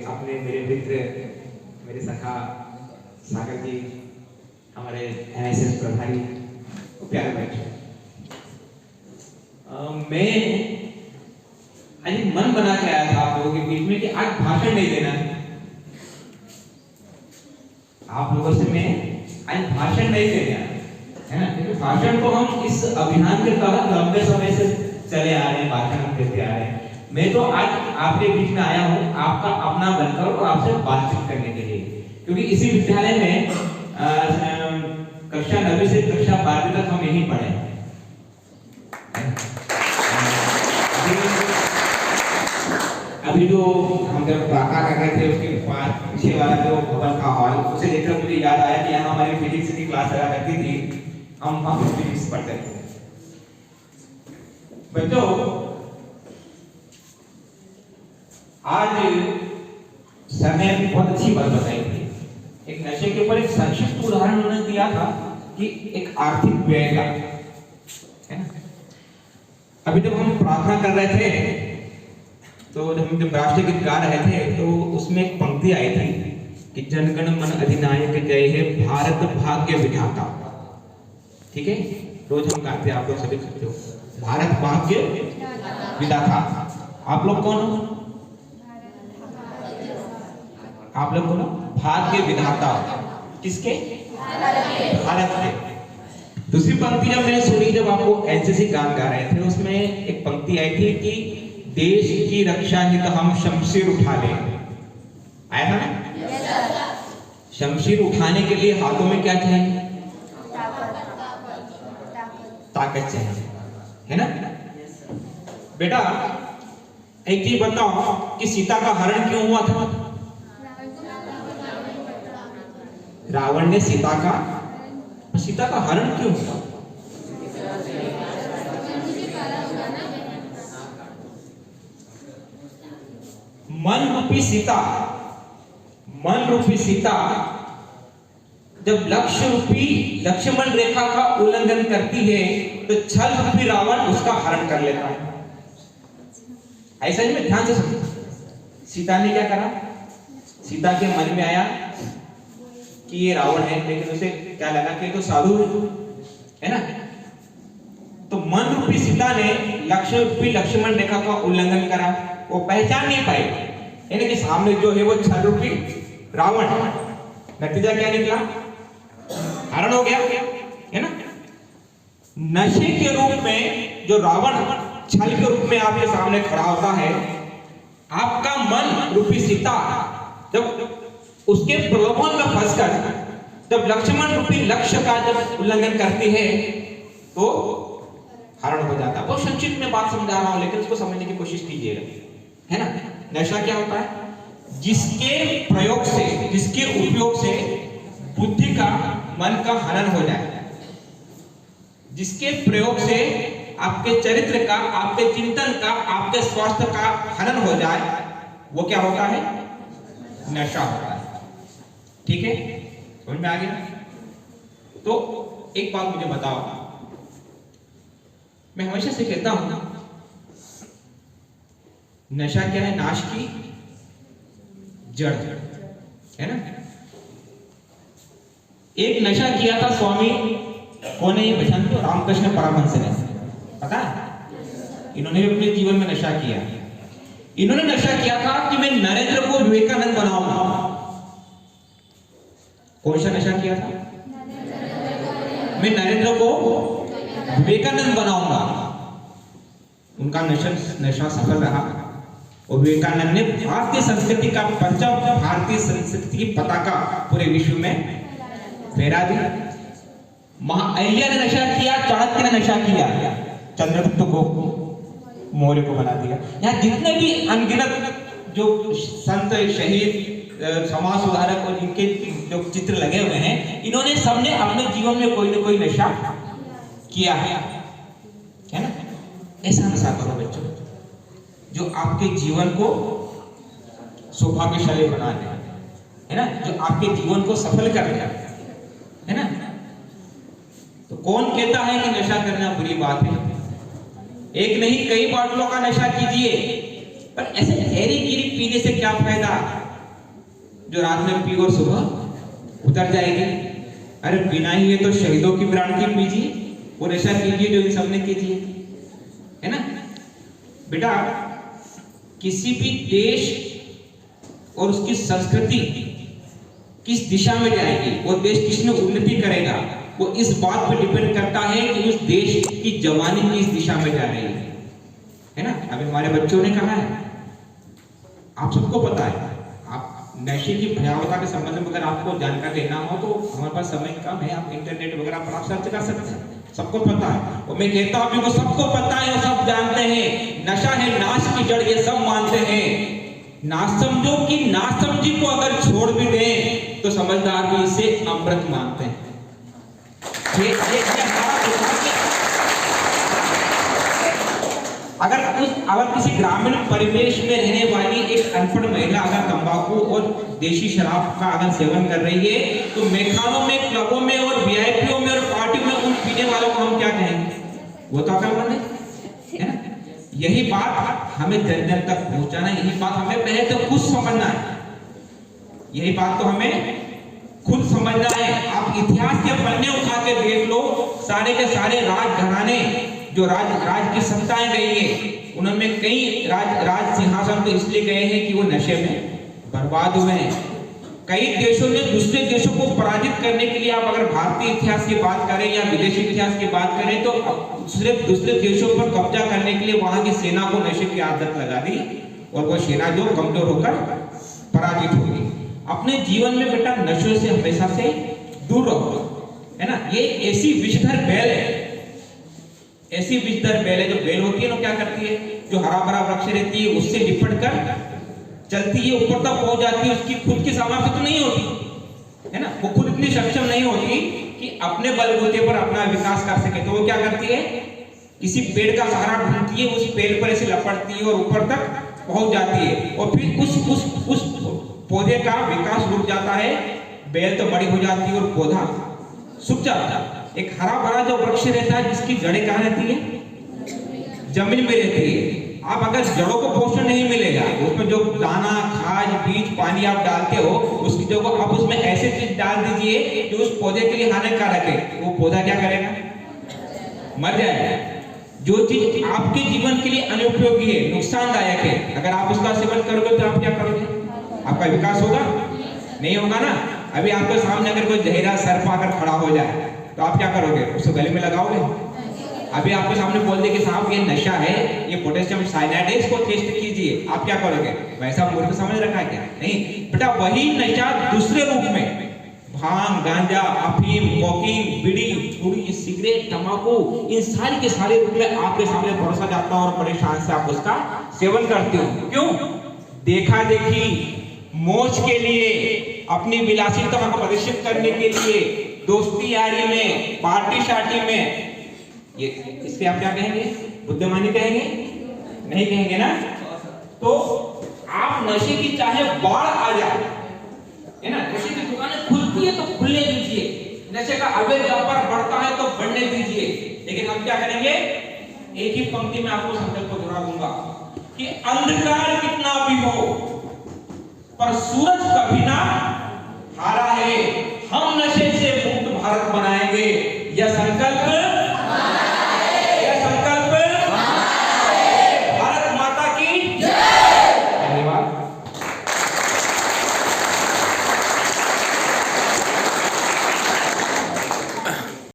अपने मेरे मित्र, मेरे सखा सागर जी, हमारे NSS प्रभारी, प्यारे बच्चों, मैं आज मन बना के आया था आप लोगों के बीच में कि आज भाषण नहीं देना है। आप लोगों से मैं आज भाषण नहीं देना है ना, क्योंकि भाषण को हम इस अभियान के तहत लंबे समय से चले आ रहे हैं, भाषण देते आ रहे हैं। मैं तो आज आपके बीच में आया हूँ आपका अपना बनकर और आपसे बातचीत करने के लिए, क्योंकि इसी विद्यालय में कक्षा 9वीं से कक्षा 12वीं तक हम यहीं पढ़े। अभी जो हम जब प्रार्थना कर रहे थे उसके बाद पीछे वाला जो भवन का हॉल, उसे देखकर मुझे याद आया कि यहाँ हमारी फिजिक्स की क्लास लगा करती थी, हम वहाँ फिजिक्स पढ़ते थे। बच्चों, आज सर ने बहुत अच्छी बात बताई थी। एक नशे के ऊपर एक संक्षिप्त उदाहरण उन्होंने दिया था कि एक आर्थिक व्यय का, है ना। अभी जब हम प्रार्थना कर रहे थे तो जब राष्ट्रीय गीत गा रहे थे तो उसमें एक पंक्ति आई थी कि जनगण मन अधिनायक जय हे भारत भाग्य विधाता। ठीक है, रोज हम गाते हैं, आप लोग सभी सुनते हो, भारत भाग्य विधाता। आप लोग कौन हो? आप लोग कौन हो? भाग्य विधाता। किसके? भारत के। दूसरी पंक्ति जब मैंने सुनी, जब आपको एनसीसी गान गा रहे थे, उसमें एक पंक्ति आई थी कि देश की रक्षा हित हम शमशीर उठा लें। आया था ना? शमशीर उठाने के लिए हाथों में क्या चाहिए? ताकत चाहिए, है ना। बेटा एक चीज बताओ कि सीता का हरण क्यों हुआ था? रावण ने सीता का हरण क्यों हुआ? मन रूपी सीता जब लक्ष्मण रेखा का उल्लंघन करती है तो छल रूपी रावण उसका हरण कर लेता है। ऐसा ही में ध्यान से सुनो। सीता ने क्या करा? सीता के मन में आया कि ये रावण है, लेकिन उसे क्या लगा कि तो साधु है ना। तो मन रूपी सीता ने लक्ष्मण रेखा का उल्लंघन करा, वो पहचान नहीं पाई, यानी कि सामने जो है वो छल रूपी रावण। नतीजा क्या निकला? हरण हो गया, है ना। नशे के रूप में जो रावण छल के रूप में आपके सामने खड़ा होता है, आपका मन रूपी सीता जब उसके प्रलोभन में फंसकर जब लक्ष्मण रूपी लक्ष्य का जब उल्लंघन करती है तो हरण हो जाता है। बहुत संक्षिप्त में बात समझा रहा हूं, लेकिन उसको समझने की कोशिश कीजिएगा, है ना। नशा क्या होता है? जिसके उपयोग से बुद्धि का, मन का हनन हो जाए, जिसके प्रयोग से आपके चरित्र का, आपके चिंतन का, आपके स्वास्थ्य का हनन हो जाए, वो क्या होता है? नशा होता है। ठीक है, समझ में आ गया? तो एक बात मुझे बताओ, मैं हमेशा से कहता हूं, नशा क्या है? नाश की जड़, है ना। एक नशा किया था स्वामी कौन है ये पहचान दो? रामकृष्ण परमहंस ने, पता है? इन्होंने भी अपने जीवन में नशा किया। इन्होंने नशा किया था कि मैं नरेंद्र को विवेकानंद बनाऊंगा। कौन सा नशा किया था? मैं नरेंद्र को विवेकानंद बनाऊंगा। उनका नशा सफल रहा और विवेकानंद ने भारतीय संस्कृति का परचम, भारतीय संस्कृति की पताका पूरे विश्व में फहरा दी। महाअहिल्या ने नशा किया, चाणक्य ने नशा किया, चंद्रगुप्त को, मौर्य को बना दिया। यहाँ जितने भी अनगिनत जो संत, शहीद, समाज सुधारक और इनके जो चित्र लगे हुए हैं, इन्होंने सबने अपने जीवन में कोई ना कोई नशा किया है ना। ऐसा नशा करो बच्चों जो आपके जीवन को सौभाग्यशाली बना दे, है ना, जो आपके जीवन को सफल कर दे, है ना। तो कौन कहता है कि नशा करना बुरी बात है? एक नहीं कई बाटलों का नशा कीजिए, पर जहरी गिरी पीने से क्या फायदा, जो रात में पी और सुबह उतर जाएगी। अरे बिना ही है तो शहीदों की ब्रांड की पीजिए, वो नशा कीजिए जो इन सबने कीजिए, है ना बेटा। किसी भी देश और उसकी संस्कृति किस दिशा में जाएगी, वो देश किसमें उन्नति करेगा, वो इस बात पर डिपेंड करता है कि उस देश की जवानी किस दिशा में जा रही है ना। अभी हमारे बच्चों ने कहा है, आप सबको पता है, आप नशे की भयावता के संबंध में अगर आपको जानकारी लेना हो तो हमारे पास समय कम है, आप इंटरनेट वगैरह पर आप सर्च कर सकते हैं, सबको पता है। और मैं कहता हूं कि सबको पता है और सब जानते हैं, नशा है नाश की जड़, ये सब मानते हैं। नासमझो की नासमझी को अगर छोड़ भी दें तो समझदार भी इसे अमृत मानते हैं। अगर किसी ग्रामीण परिवेश में रहने वाली एक अनपढ़ महिला अगर तंबाकू और देशी शराब का अगर सेवन कर रही है तो मेखानों में, क्लबों में और वीआईपीओ में और पार्टियों में उन पीने वालों को हम क्या कहेंगे, वो तो अकलमंद है ना। यही बात हमें जन जन तक पहुंचाना है, यही बात हमें पहले तो खुद समझना है, यही बात तो हमें खुद समझना है। आप इतिहास के पन्ने उठा के देख लो, सारे के सारे राजघराने जो राज की सत्ताएं गई है, उनमें कई राज सिंहासन तो इसलिए गए हैं कि वो नशे में बर्बाद हुए हैं। कई देशों ने दूसरे देशों को पराजित करने के लिए, आप अगर भारतीय इतिहास की बात करें या विदेशी इतिहास की बात करें, तो दूसरे देशों पर कब्जा करने के लिए वहां की सेना को नशे की आदत लगा दी और वो सेना जो कमजोर होकर पराजित हो गई। अपने जीवन में बेटा नशों से हमेशा से दूर रहो, है ना। ये ऐसी विषधर बैल है, ऐसी विषधर बैल है, जो बैल होती है ना क्या करती है, जो हरा भरा वृक्ष रहती है उससे लिपट कर चलती है, ऊपर तक पहुंच जाती है, उसकी खुद की सामर्थ्य तो नहीं होती, है ना, वो खुद इतनी सक्षम नहीं होती कि अपने बलबूते पर अपना विकास कर सके। तो वो क्या करती है, किसी पेड़ का सहारा ढूंढती है, उस पेड़ पर ऐसे लपटती है और ऊपर तक पहुंच जाती है, और फिर उस पौधे का विकास रुक जाता है, बेल तो बड़ी हो जाती है और पौधा सूख जाता है। एक हरा भरा जो वृक्ष रहता है जिसकी जड़ें कहाँ रहती है, जमीन में रहती है। आप अगर जड़ों को पोषण नहीं मिलेगा, उसमें जो दाना, खाद, बीज, पानी आप डालते हो, उसकी जगह आप उसमें ऐसे चीज डाल दीजिए जो उस पौधे के लिए हानिकारक है, वो पौधा क्या करेगा, मर जाएगा। जो चीज आपके जीवन के लिए अनुपयोगी है, नुकसानदायक है, अगर आप उसका सेवन करोगे तो आप क्या करोगे, आपका विकास होगा नहीं होगा ना। अभी आपके सामने अगर कोई जहरीला सर्प आकर खड़ा हो जाए तो आप क्या करोगे, उसको गले में लगाओगे। अभी आपके सामने बोल दे कि साहब ये नशा है, ये पोटेशियम साइनाइड है, इसको टेस्ट कीजिए, आप क्या करोगे, वैसा मूर्ख समझ रखा है क्या, नहीं बेटा। वही नशा दूसरे रूप में भांग, गांजा, अफीम, कोकीन, बीड़ी, चूड़ी, सिगरेट, तंबाकू, इन सारी के सारे रूप में आपके सामने भरोसा जाता है और बड़े शान से आप उसका सेवन करते हो। क्यों, देखा देखी, मौज के लिए, अपनी विलासिता को प्रदर्शित करने के लिए, दोस्ती यारी में, पार्टी शार्टी में, ये इसके आप क्या कहेंगे, बुद्धिमानी कहेंगे, नहीं कहेंगे ना। तो आप नशे की चाहे बाढ़ आ जाए, है ना, नशे की दुकानें खुलती है तो खुलने दीजिए, नशे का अवैध व्यापार बढ़ता है तो बढ़ने दीजिए, लेकिन हम क्या करेंगे, एक ही पंक्ति में आपको संकल्प को दोहरा दूंगा कि अंधकार कितना भी हो पर सूरज कभी ना हारा है, हम नशे से मुक्त भारत बनाएंगे, यह संकल्प